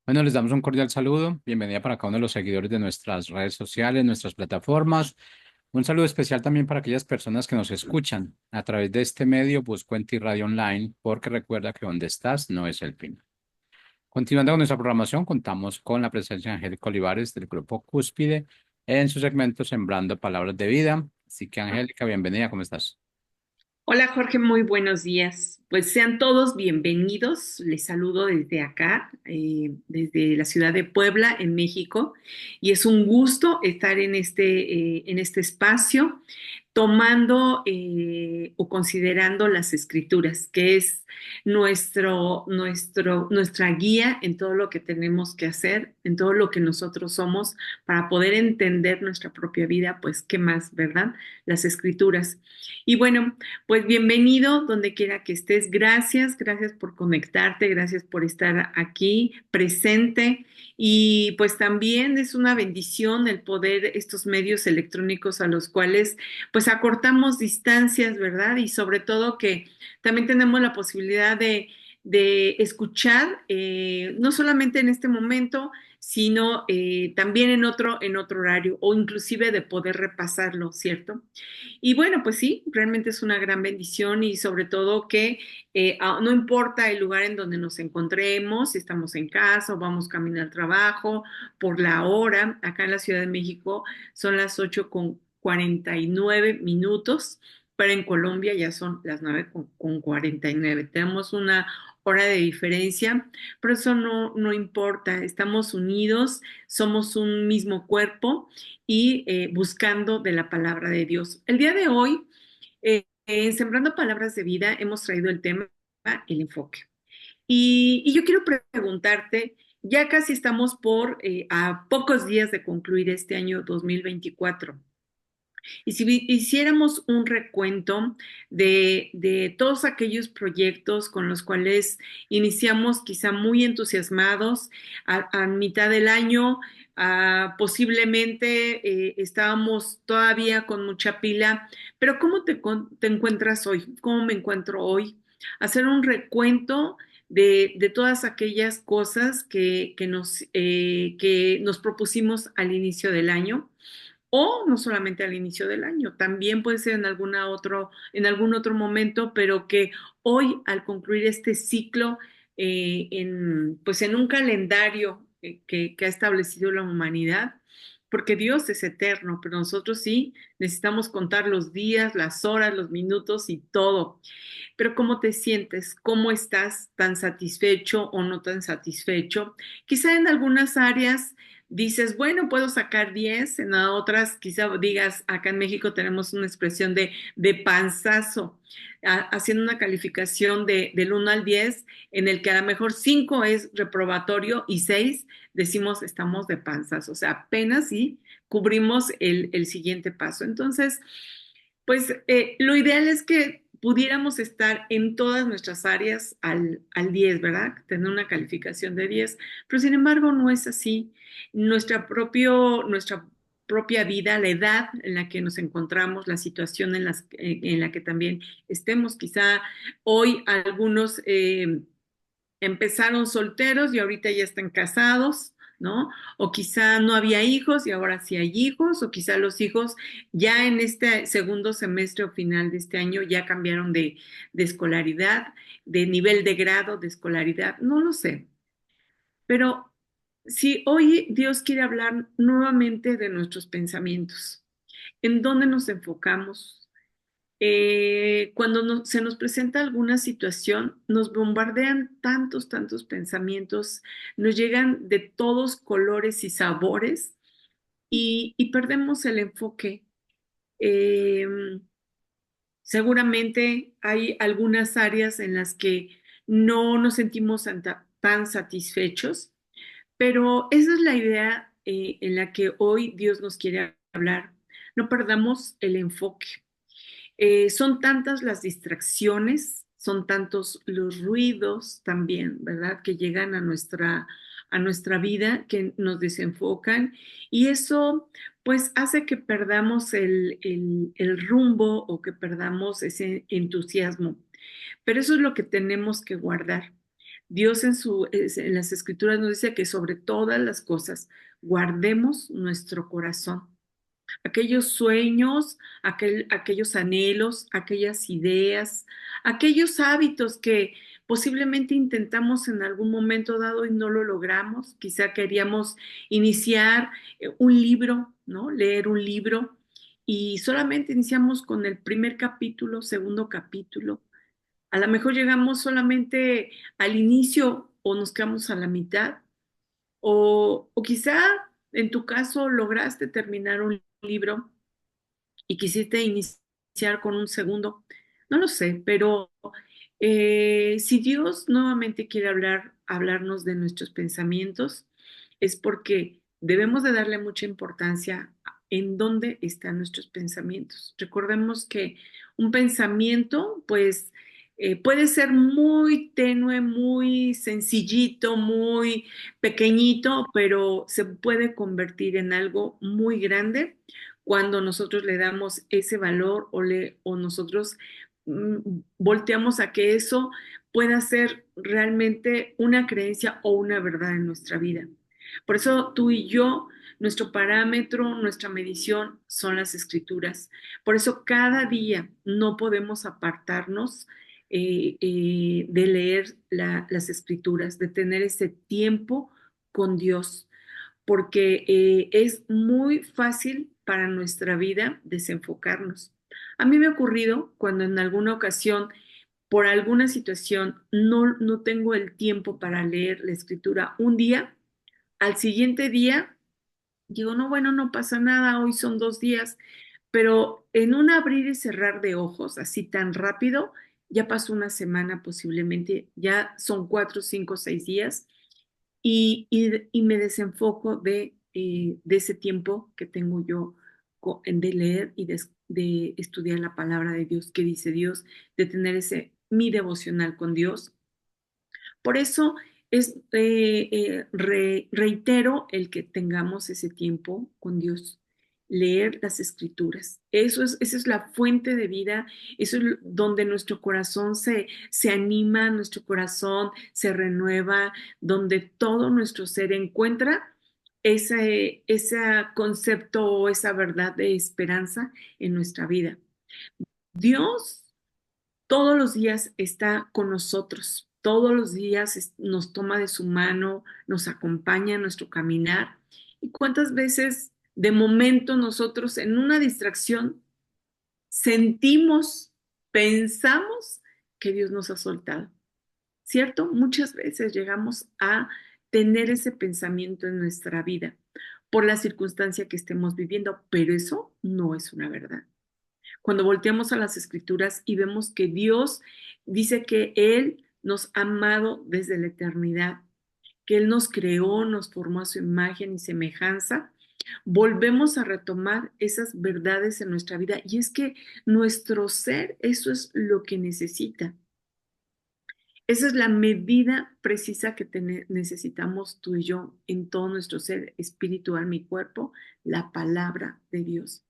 Bueno, les damos un cordial saludo. Bienvenida para cada uno de los seguidores de nuestras redes sociales, nuestras plataformas. Un saludo especial también para aquellas personas que nos escuchan a través de este medio, Buscuenti Radio Online, porque recuerda que donde estás no es el fin. Continuando con nuestra programación, contamos con la presencia de Angélica Olivares del Grupo Cúspide en su segmento Sembrando Palabras de Vida. Así que, Angélica, bienvenida, ¿cómo estás? Hola Jorge, muy buenos días. Pues sean todos bienvenidos. Les saludo desde acá, desde la ciudad de Puebla, en México, y es un gusto estar en este espacio tomando o considerando las escrituras, que es nuestra guía en todo lo que tenemos que hacer, en todo lo que nosotros somos, para poder entender nuestra propia vida, pues, ¿qué más, verdad? Las escrituras. Y bueno, pues bienvenido donde quiera que estés. Gracias, gracias por conectarte, gracias por estar aquí presente. Y pues también es una bendición el poder estos medios electrónicos a los cuales pues acortamos distancias, ¿verdad? Y sobre todo que también tenemos la posibilidad de escuchar, no solamente en este momento, sino también en otro horario o inclusive de poder repasarlo, ¿cierto? Y bueno, pues sí, realmente es una gran bendición y sobre todo que no importa el lugar en donde nos encontremos, si estamos en casa o vamos camino al trabajo, por la hora, acá en la Ciudad de México son las 8:49, pero en Colombia ya son las 9:49. Tenemos una hora de diferencia, pero eso no importa, estamos unidos, somos un mismo cuerpo y buscando de la palabra de Dios. El día de hoy, en Sembrando Palabras de Vida, hemos traído el tema, el enfoque. Y yo quiero preguntarte, ya casi estamos a pocos días de concluir este año 2024. Y si hiciéramos un recuento de todos aquellos proyectos con los cuales iniciamos quizá muy entusiasmados a mitad del año, posiblemente estábamos todavía con mucha pila, pero ¿cómo te encuentras hoy? ¿Cómo me encuentro hoy? Hacer un recuento de todas aquellas cosas que nos propusimos al inicio del año o no solamente al inicio del año, también puede ser en algún otro momento, pero que hoy, al concluir este ciclo, pues en un calendario que ha establecido la humanidad, porque Dios es eterno, pero nosotros sí necesitamos contar los días, las horas, los minutos y todo. Pero ¿cómo te sientes? ¿Cómo estás? ¿Tan satisfecho o no tan satisfecho? Quizá en algunas áreas dices, bueno, puedo sacar 10, en otras quizá digas, acá en México tenemos una expresión de panzazo, haciendo una calificación del 1 al 10, en el que a lo mejor 5 es reprobatorio y 6 decimos estamos de panzazo, o sea, apenas si cubrimos el siguiente paso. Entonces, pues lo ideal es que pudiéramos estar en todas nuestras áreas al 10, ¿verdad? Tener una calificación de 10, pero sin embargo no es así. Nuestra propia vida, la edad en la que nos encontramos, la situación en la que también estemos, quizá hoy algunos empezaron solteros y ahorita ya están casados, ¿no? O quizá no había hijos y ahora sí hay hijos, o quizá los hijos ya en este segundo semestre o final de este año ya cambiaron de escolaridad, de nivel de grado de escolaridad, no lo sé. Pero si hoy Dios quiere hablar nuevamente de nuestros pensamientos, ¿en dónde nos enfocamos? Cuando se nos presenta alguna situación, nos bombardean tantos pensamientos, nos llegan de todos colores y sabores y perdemos el enfoque. Eh, Seguramente hay algunas áreas en las que no nos sentimos tan satisfechos, pero esa es la idea en la que hoy Dios nos quiere hablar. No perdamos el enfoque. Son tantas las distracciones, son tantos los ruidos también, ¿verdad? Que llegan a nuestra vida, que nos desenfocan y eso pues hace que perdamos el rumbo o que perdamos ese entusiasmo. Pero eso es lo que tenemos que guardar. Dios en las escrituras nos dice que sobre todas las cosas guardemos nuestro corazón, aquellos sueños, aquellos anhelos, aquellas ideas, aquellos hábitos que posiblemente intentamos en algún momento dado y no lo logramos. Quizá queríamos iniciar un libro, ¿no? Leer un libro y solamente iniciamos con el primer capítulo, segundo capítulo. A lo mejor llegamos solamente al inicio o nos quedamos a la mitad o quizá en tu caso lograste terminar un libro y quisiste iniciar con un segundo, no lo sé, pero si Dios nuevamente quiere hablarnos de nuestros pensamientos, es porque debemos de darle mucha importancia en dónde están nuestros pensamientos. Recordemos que un pensamiento, pues, puede ser muy tenue, muy sencillito, muy pequeñito, pero se puede convertir en algo muy grande cuando nosotros le damos ese valor o nosotros mm, volteamos a que eso pueda ser realmente una creencia o una verdad en nuestra vida. Por eso tú y yo, nuestro parámetro, nuestra medición son las escrituras. Por eso cada día no podemos apartarnos de leer las escrituras, de tener ese tiempo con Dios porque es muy fácil para nuestra vida desenfocarnos. A mí me ha ocurrido cuando en alguna ocasión, por alguna situación, no tengo el tiempo para leer la escritura un día, al siguiente día digo, no, bueno, no pasa nada, hoy son 2 días, pero en un abrir y cerrar de ojos, así tan rápido, ya pasó una semana posiblemente, ya son 4, 5, 6 días y me desenfoco de ese tiempo que tengo yo de leer y de estudiar la palabra de Dios, que dice Dios, de tener mi devocional con Dios. Por eso reitero el que tengamos ese tiempo con Dios, leer las escrituras. Esa es la fuente de vida, eso es donde nuestro corazón se anima, nuestro corazón se renueva, donde todo nuestro ser encuentra ese concepto o esa verdad de esperanza en nuestra vida. Dios todos los días está con nosotros, todos los días nos toma de su mano, nos acompaña en nuestro caminar. ¿Y cuántas veces de momento nosotros en una distracción sentimos, pensamos que Dios nos ha soltado? ¿Cierto? Muchas veces llegamos a tener ese pensamiento en nuestra vida por la circunstancia que estemos viviendo, pero eso no es una verdad. Cuando volteamos a las escrituras y vemos que Dios dice que Él nos ha amado desde la eternidad, que Él nos creó, nos formó a su imagen y semejanza, volvemos a retomar esas verdades en nuestra vida. Y es que nuestro ser, eso es lo que necesita. Esa es la medida precisa que necesitamos tú y yo en todo nuestro ser, espíritu, alma y cuerpo, la palabra de Dios.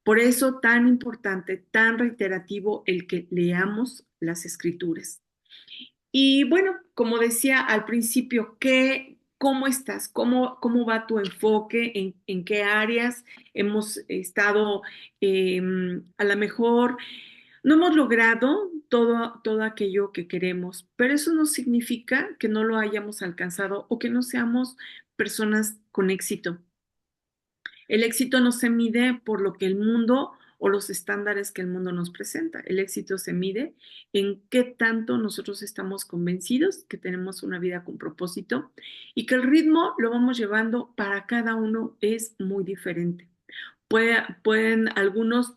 Por eso tan importante, tan reiterativo el que leamos las escrituras. Y bueno, como decía al principio, ¿cómo estás? ¿Cómo va tu enfoque? ¿En qué áreas hemos estado? A lo mejor no hemos logrado todo aquello que queremos, pero eso no significa que no lo hayamos alcanzado o que no seamos personas con éxito. El éxito no se mide por lo que el mundo o los estándares que el mundo nos presenta. El éxito se mide en qué tanto nosotros estamos convencidos que tenemos una vida con propósito y que el ritmo lo vamos llevando para cada uno es muy diferente. Pueden algunos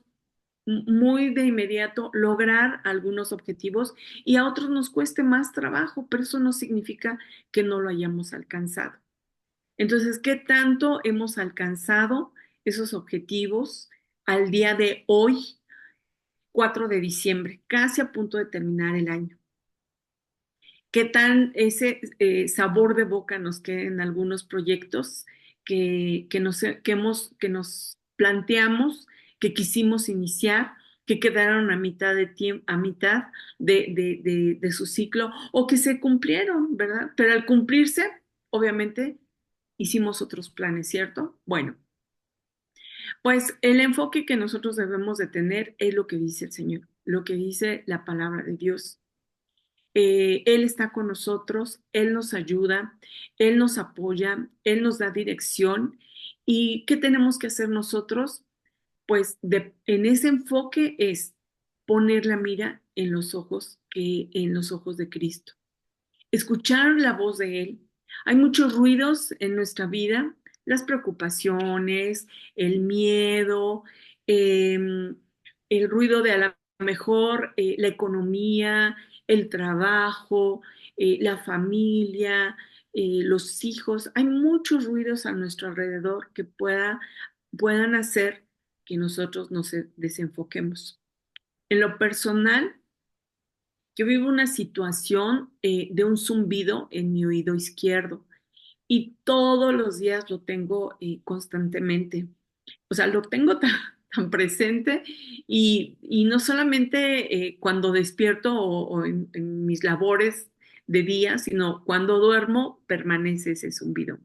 muy de inmediato lograr algunos objetivos y a otros nos cueste más trabajo, pero eso no significa que no lo hayamos alcanzado. Entonces, ¿qué tanto hemos alcanzado esos objetivos al día de hoy, 4 de diciembre, casi a punto de terminar el año? ¿Qué tan ese sabor de boca nos queda en algunos proyectos que nos planteamos, que quisimos iniciar, que quedaron a mitad de tiempo, a mitad de su ciclo o que se cumplieron, ¿verdad? Pero al cumplirse, obviamente, hicimos otros planes, ¿cierto? Bueno, pues el enfoque que nosotros debemos de tener es lo que dice el Señor, lo que dice la palabra de Dios. Él está con nosotros, Él nos ayuda, Él nos apoya, Él nos da dirección. ¿Y qué tenemos que hacer nosotros? Pues en ese enfoque es poner la mira en los ojos de Cristo, escuchar la voz de Él. Hay muchos ruidos en nuestra vida, las preocupaciones, el miedo, eh, el ruido de a lo mejor la economía, el trabajo, la familia, los hijos. Hay muchos ruidos a nuestro alrededor que puedan hacer que nosotros nos desenfoquemos. En lo personal, yo vivo una situación de un zumbido en mi oído izquierdo y todos los días lo tengo constantemente. O sea, lo tengo tan presente y no solamente cuando despierto o en mis labores de día, sino cuando duermo permanece ese zumbido.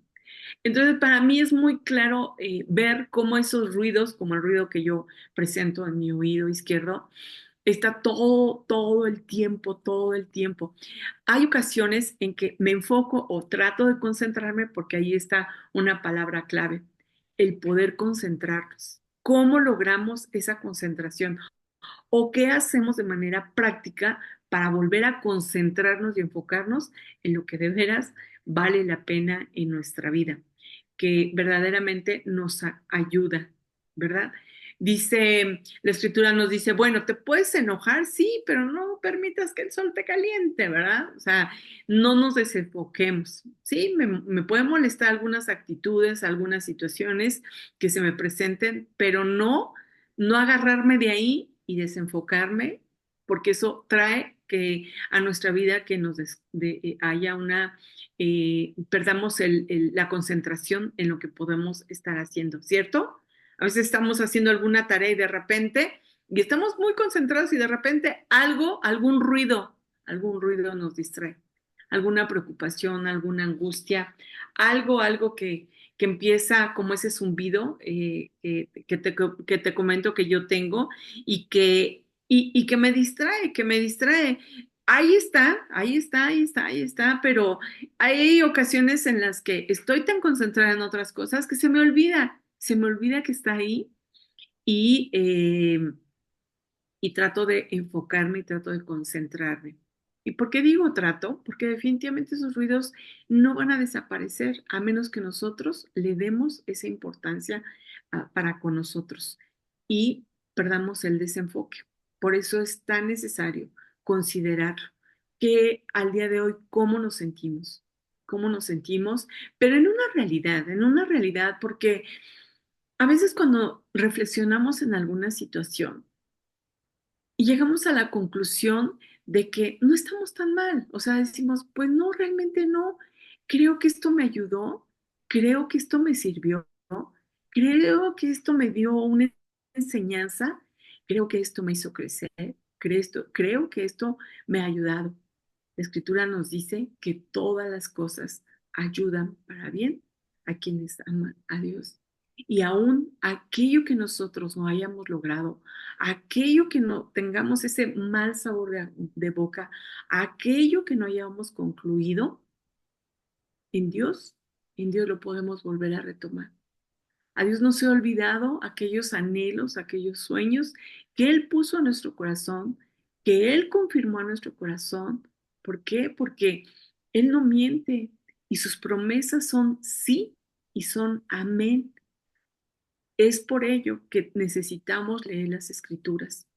Entonces, para mí es muy claro ver cómo esos ruidos, como el ruido que yo presento en mi oído izquierdo, está todo el tiempo, todo el tiempo. Hay ocasiones en que me enfoco o trato de concentrarme porque ahí está una palabra clave, el poder concentrarnos. ¿Cómo logramos esa concentración? ¿O qué hacemos de manera práctica para volver a concentrarnos y enfocarnos en lo que de veras vale la pena en nuestra vida, que verdaderamente nos ayuda, ¿verdad? Dice, la escritura nos dice, bueno, te puedes enojar, sí, pero no permitas que el sol te caliente, ¿verdad? O sea, no nos desenfoquemos, sí, me pueden molestar algunas actitudes, algunas situaciones que se me presenten, pero no agarrarme de ahí y desenfocarme, porque eso trae que a nuestra vida que haya perdamos la concentración en lo que podemos estar haciendo, ¿cierto? A veces estamos haciendo alguna tarea y estamos muy concentrados y de repente algún ruido nos distrae, alguna preocupación, alguna angustia, algo que empieza como ese zumbido que te comento que yo tengo y que me distrae. Ahí está, ahí está, ahí está, ahí está, pero hay ocasiones en las que estoy tan concentrada en otras cosas que se me olvida que está ahí y, eh, y trato de enfocarme y trato de concentrarme. ¿Y por qué digo trato? Porque definitivamente esos ruidos no van a desaparecer a menos que nosotros le demos esa importancia para con nosotros y perdamos el desenfoque. Por eso es tan necesario considerar que al día de hoy cómo nos sentimos, pero en una realidad, porque a veces cuando reflexionamos en alguna situación, y llegamos a la conclusión de que no estamos tan mal. O sea, decimos, pues no, realmente no. Creo que esto me ayudó, creo que esto me sirvió, creo que esto me dio una enseñanza, creo que esto me hizo crecer, creo que esto me ha ayudado. La escritura nos dice que todas las cosas ayudan para bien a quienes aman a Dios. Y aún aquello que nosotros no hayamos logrado, aquello que no tengamos ese mal sabor de boca, aquello que no hayamos concluido, en Dios, en Dios lo podemos volver a retomar. A Dios no se ha olvidado aquellos anhelos, aquellos sueños que Él puso en nuestro corazón, que Él confirmó en nuestro corazón. ¿Por qué? Porque Él no miente y sus promesas son sí y son amén. Es por ello que necesitamos leer las escrituras.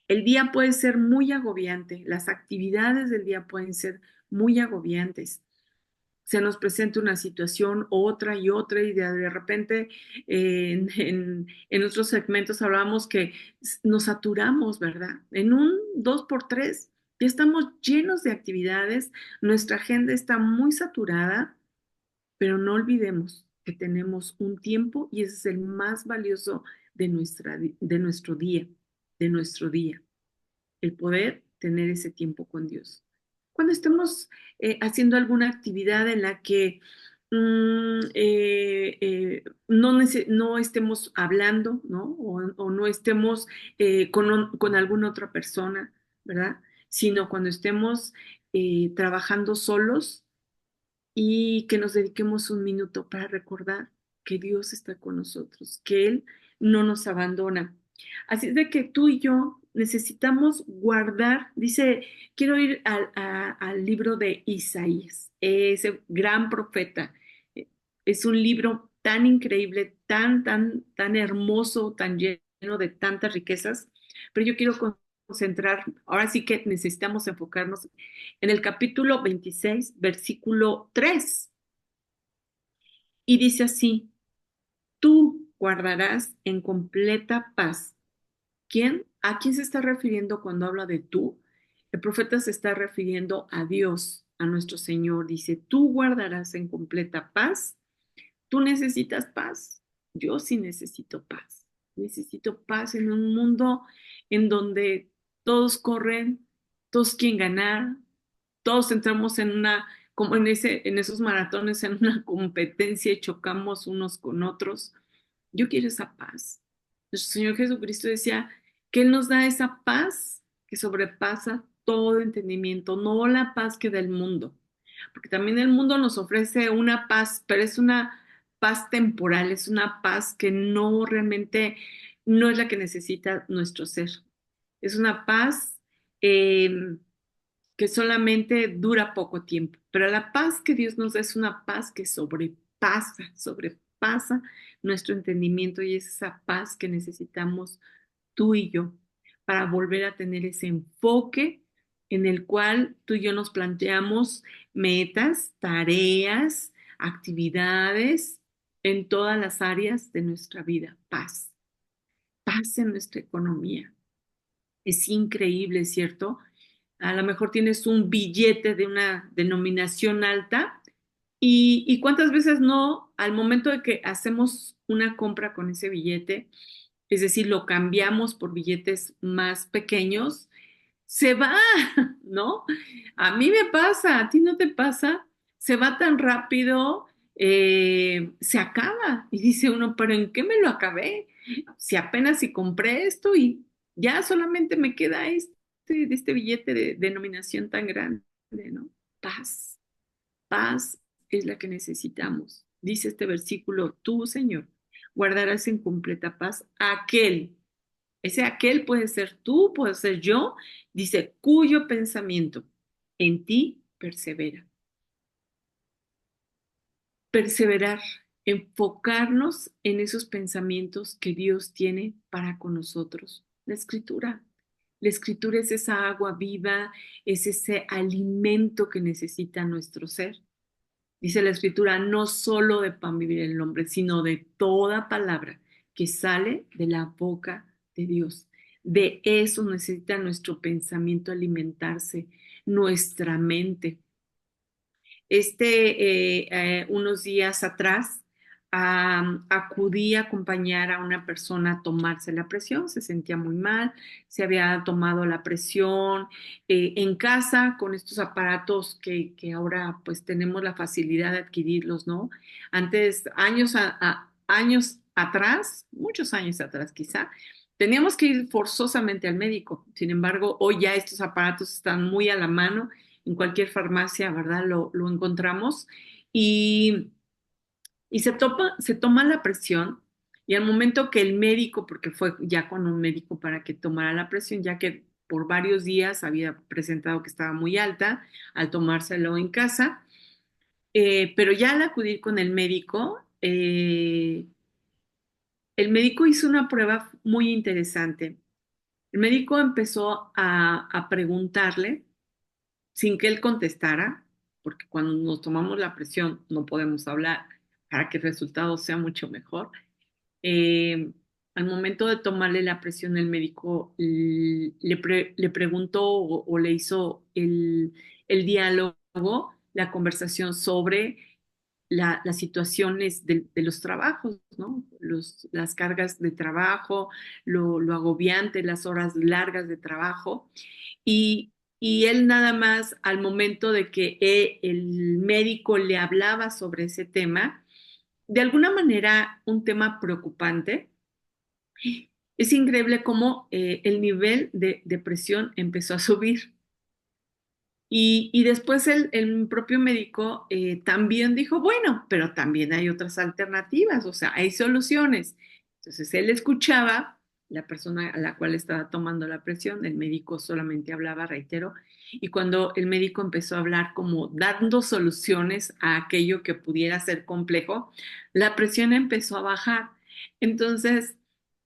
El día puede ser muy agobiante, las actividades del día pueden ser muy agobiantes. Se nos presenta una situación, otra y otra, y de repente en otros segmentos hablábamos que nos saturamos, ¿verdad? En un dos por tres, ya estamos llenos de actividades, nuestra agenda está muy saturada, pero no olvidemos que tenemos un tiempo y ese es el más valioso de nuestro día. de nuestro día, el poder tener ese tiempo con Dios. Cuando estemos haciendo alguna actividad en la que no estemos hablando, ¿no? O no estemos con alguna otra persona, ¿verdad? Sino cuando estemos trabajando solos y que nos dediquemos un minuto para recordar que Dios está con nosotros, que Él no nos abandona. Así es de que tú y yo necesitamos guardar, dice, quiero ir al libro de Isaías, ese gran profeta. Es un libro tan increíble, tan hermoso, tan lleno de tantas riquezas, pero yo quiero concentrar, ahora sí que necesitamos enfocarnos en el capítulo 26, versículo 3, y dice así: tú guardarás en completa paz. ¿Quién? ¿A quién se está refiriendo cuando habla de tú? El profeta se está refiriendo a Dios, a nuestro Señor. Dice, tú guardarás en completa paz. ¿Tú necesitas paz? Yo sí necesito paz. Necesito paz en un mundo en donde todos corren, todos quieren ganar, todos entramos en una, como en esos maratones, en una competencia y chocamos unos con otros. Yo quiero esa paz. Nuestro Señor Jesucristo decía que Él nos da esa paz que sobrepasa todo entendimiento, no la paz que da el mundo, porque también el mundo nos ofrece una paz, pero es una paz temporal, es una paz que no realmente, no es la que necesita nuestro ser. Es una paz eh, que solamente dura poco tiempo, pero la paz que Dios nos da es una paz que sobrepasa nuestro entendimiento, y es esa paz que necesitamos tú y yo para volver a tener ese enfoque en el cual tú y yo nos planteamos metas, tareas, actividades en todas las áreas de nuestra vida. Paz en nuestra economía. Es increíble, ¿cierto? A lo mejor tienes un billete de una denominación alta y cuántas veces no, al momento de que hacemos una compra con ese billete, es decir, lo cambiamos por billetes más pequeños, se va, ¿no? A mí me pasa, a ti no te pasa, se va tan rápido, se acaba y dice uno, pero ¿en qué me lo acabé? Si apenas si compré esto y ya solamente me queda de este billete de denominación tan grande, ¿no? Paz, paz es la que necesitamos. Dice este versículo, tú, Señor, guardarás en completa paz aquel. Ese aquel puede ser tú, puede ser yo, dice, cuyo pensamiento en ti persevera. Perseverar, enfocarnos en esos pensamientos que Dios tiene para con nosotros. La escritura es esa agua viva, es ese alimento que necesita nuestro ser. Dice la escritura, no solo de pan vivir el hombre, sino de toda palabra que sale de la boca de Dios. De eso necesita nuestro pensamiento alimentarse, nuestra mente. Unos días atrás, acudí a acompañar a una persona a tomarse la presión, se sentía muy mal, se había tomado la presión en casa con estos aparatos que ahora pues tenemos la facilidad de adquirirlos, ¿no? Antes, años atrás, muchos años atrás quizá, teníamos que ir forzosamente al médico. Sin embargo, hoy ya estos aparatos están muy a la mano en cualquier farmacia, ¿verdad? Lo encontramos y, y se toma la presión, y al momento que el médico, porque fue ya con un médico para que tomara la presión, ya que por varios días había presentado que estaba muy alta al tomárselo en casa, pero ya al acudir con el médico hizo una prueba muy interesante. El médico empezó a preguntarle sin que él contestara, porque cuando nos tomamos la presión no podemos hablar para que el resultado sea mucho mejor. Eh, Al momento de tomarle la presión, el médico le preguntó o le hizo el diálogo, la conversación sobre las situaciones de los trabajos, ¿no? Las cargas de trabajo, lo agobiante, las horas largas de trabajo. Y, y él nada más al momento de que el médico le hablaba sobre ese tema, de alguna manera un tema preocupante, es increíble cómo el nivel de depresión empezó a subir. Y después el propio médico también dijo, bueno, pero también hay otras alternativas, o sea, hay soluciones. Entonces él escuchaba la persona a la cual estaba tomando la presión, el médico solamente hablaba, reitero, y cuando el médico empezó a hablar como dando soluciones a aquello que pudiera ser complejo, la presión empezó a bajar. Entonces,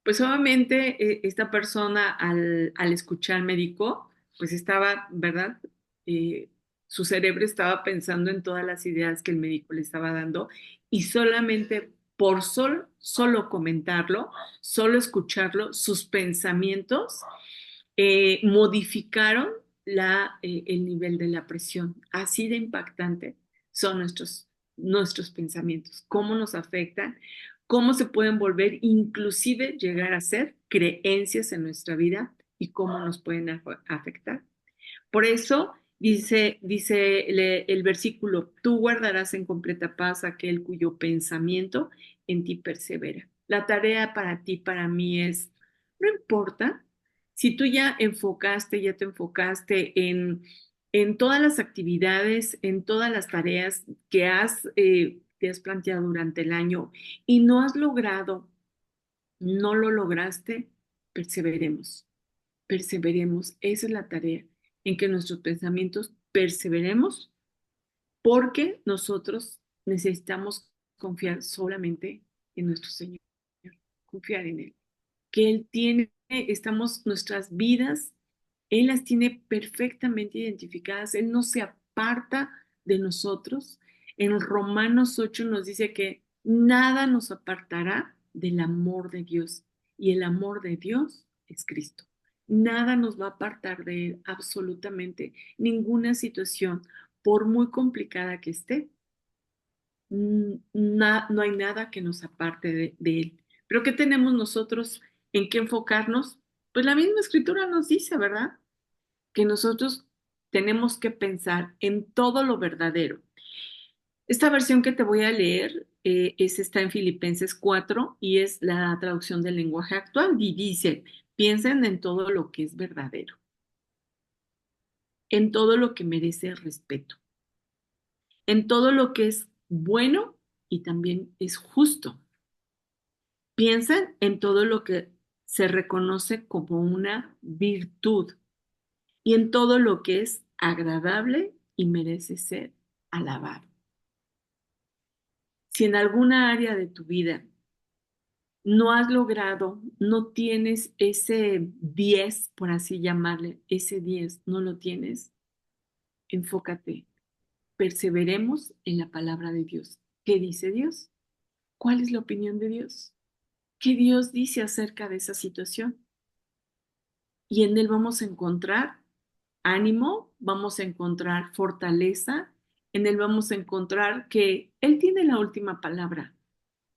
pues obviamente esta persona al escuchar al médico, pues estaba, ¿verdad? eh, su cerebro estaba pensando en todas las ideas que el médico le estaba dando y solamente por solo comentarlo, solo escucharlo, sus pensamientos modificaron el nivel de la presión. Así de impactante son nuestros pensamientos, cómo nos afectan, cómo se pueden volver, inclusive llegar a ser creencias en nuestra vida y cómo nos pueden afectar. Por eso dice el versículo, tú guardarás en completa paz aquel cuyo pensamiento en ti persevera. La tarea para ti, para mí es, no importa si tú ya te enfocaste en todas las actividades, en todas las tareas que te has planteado durante el año y no has logrado, no lo lograste, perseveremos, perseveremos. Esa es la tarea, en que nuestros pensamientos perseveremos porque nosotros necesitamos confiar solamente en nuestro Señor, confiar en Él, que Él tiene, nuestras vidas, Él las tiene perfectamente identificadas, Él no se aparta de nosotros. En Romanos 8 nos dice que nada nos apartará del amor de Dios y el amor de Dios es Cristo. Nada nos va a apartar de Él, absolutamente ninguna situación, por muy complicada que esté, no hay nada que nos aparte de Él. Pero ¿qué tenemos nosotros en qué enfocarnos? Pues la misma escritura nos dice, ¿verdad? Que nosotros tenemos que pensar en todo lo verdadero. Esta versión que te voy a leer está en Filipenses 4 y es la traducción del lenguaje actual y dice, piensen en todo lo que es verdadero, en todo lo que merece respeto, en todo lo que es bueno y también es justo. Piensen en todo lo que se reconoce como una virtud y en todo lo que es agradable y merece ser alabado. Si en alguna área de tu vida no has logrado, no tienes ese 10, por así llamarle, ese 10, no lo tienes, enfócate, perseveremos en la palabra de Dios. ¿Qué dice Dios? ¿Cuál es la opinión de Dios? ¿Qué Dios dice acerca de esa situación? Y en Él vamos a encontrar ánimo, vamos a encontrar fortaleza, en Él vamos a encontrar que Él tiene la última palabra.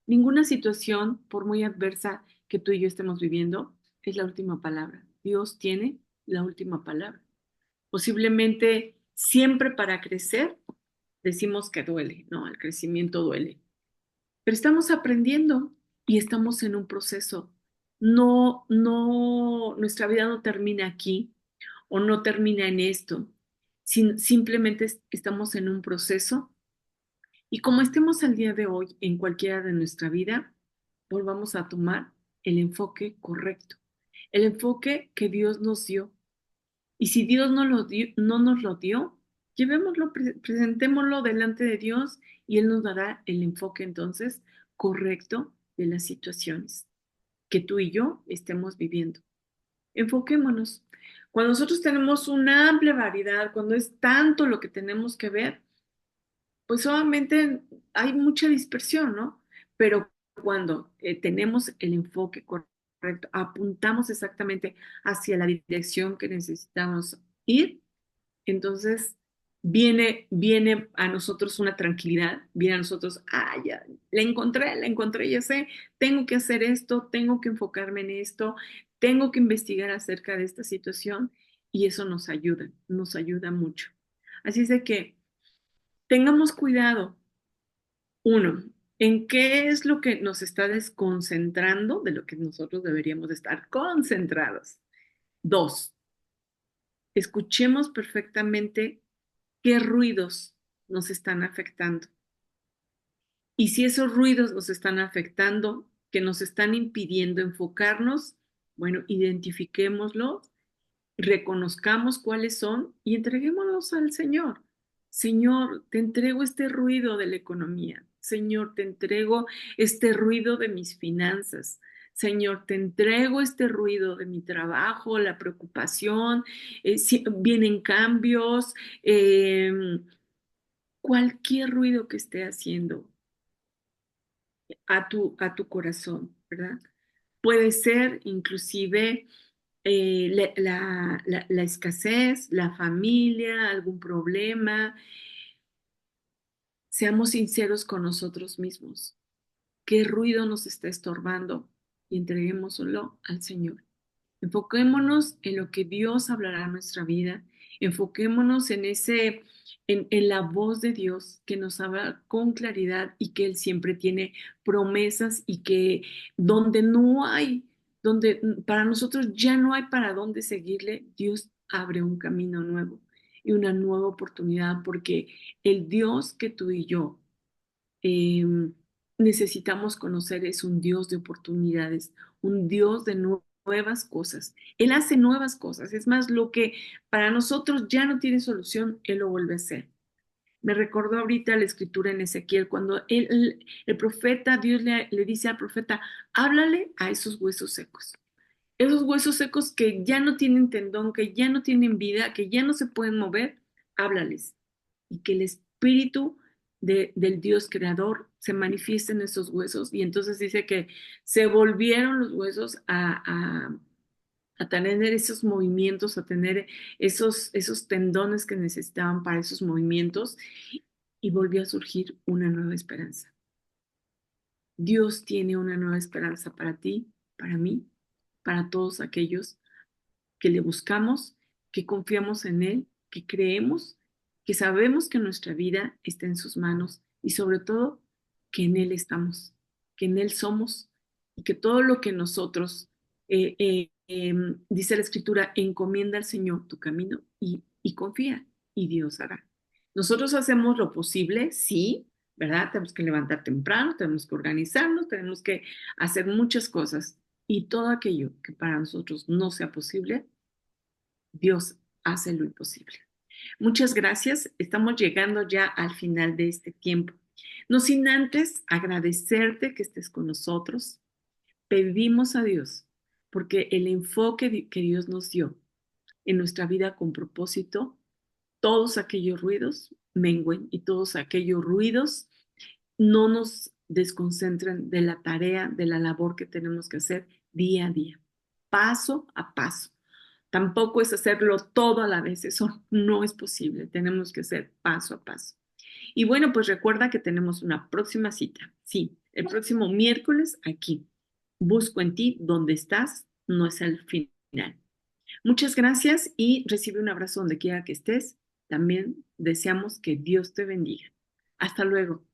Ninguna situación, por muy adversa que tú y yo estemos viviendo, es la última palabra. Dios tiene la última palabra. Posiblemente siempre para crecer decimos que duele, ¿no? El crecimiento duele. Pero estamos aprendiendo y estamos en un proceso. Nuestra vida no termina aquí o no termina en esto. Simplemente estamos en un proceso y como estemos al día de hoy en cualquiera de nuestra vida, volvamos a tomar el enfoque correcto, el enfoque que Dios nos dio. Y si Dios no nos lo dio, llevémoslo, presentémoslo delante de Dios y Él nos dará el enfoque entonces correcto de las situaciones que tú y yo estemos viviendo. Enfoquémonos. Cuando nosotros tenemos una amplia variedad, cuando es tanto lo que tenemos que ver, pues obviamente hay mucha dispersión, ¿no? Pero cuando tenemos el enfoque correcto, apuntamos exactamente hacia la dirección que necesitamos ir, entonces viene a nosotros una tranquilidad, viene a nosotros, ya, la encontré, ya sé, tengo que hacer esto, tengo que enfocarme en esto, tengo que investigar acerca de esta situación y eso nos ayuda mucho. Así es de que tengamos cuidado, uno, en qué es lo que nos está desconcentrando de lo que nosotros deberíamos estar concentrados. Dos, escuchemos perfectamente qué ruidos nos están afectando. Y si esos ruidos nos están afectando, que nos están impidiendo enfocarnos, bueno, identifiquémoslos, reconozcamos cuáles son y entreguémoslos al Señor. Señor, te entrego este ruido de la economía. Señor, te entrego este ruido de mis finanzas. Señor, te entrego este ruido de mi trabajo, la preocupación, si vienen cambios, cualquier ruido que esté haciendo a tu corazón, ¿verdad? Puede ser inclusive la escasez, la familia, algún problema. Seamos sinceros con nosotros mismos. ¿Qué ruido nos está estorbando? Y entreguémoslo al Señor. Enfoquémonos en lo que Dios hablará en nuestra vida. Enfoquémonos en la voz de Dios que nos habla con claridad y que Él siempre tiene promesas y que donde no hay, donde para nosotros ya no hay para dónde seguirle, Dios abre un camino nuevo y una nueva oportunidad porque el Dios que tú y yo eh, necesitamos conocer es un Dios de oportunidades, un Dios de nuevas cosas. Él hace nuevas cosas. Es más, lo que para nosotros ya no tiene solución, Él lo vuelve a hacer. Me recordó ahorita la escritura en Ezequiel, cuando el profeta, Dios le dice al profeta, háblale a esos huesos secos. Esos huesos secos que ya no tienen tendón, que ya no tienen vida, que ya no se pueden mover, háblales. Y que el espíritu del Dios creador se manifieste en esos huesos. Y entonces dice que se volvieron los huesos a tener esos movimientos, a tener esos tendones que necesitaban para esos movimientos. Y volvió a surgir una nueva esperanza. Dios tiene una nueva esperanza para ti, para mí, para todos aquellos que le buscamos, que confiamos en Él, que creemos, que sabemos que nuestra vida está en sus manos y sobre todo que en Él estamos, que en Él somos y que todo lo que nosotros, dice la Escritura, encomienda al Señor tu camino y confía y Dios hará. Nosotros hacemos lo posible, sí, ¿verdad? Tenemos que levantar temprano, tenemos que organizarnos, tenemos que hacer muchas cosas y todo aquello que para nosotros no sea posible, Dios hace lo imposible. Muchas gracias. Estamos llegando ya al final de este tiempo. No sin antes agradecerte que estés con nosotros. Pedimos a Dios porque el enfoque que Dios nos dio en nuestra vida con propósito, todos aquellos ruidos mengüen y todos aquellos ruidos no nos desconcentren de la tarea, de la labor que tenemos que hacer día a día, paso a paso. Tampoco es hacerlo todo a la vez, eso no es posible, tenemos que hacer paso a paso. Y bueno, pues recuerda que tenemos una próxima cita, sí, el próximo miércoles aquí. Busco en ti donde estás, no es el final. Muchas gracias y recibe un abrazo donde quiera que estés. También deseamos que Dios te bendiga. Hasta luego.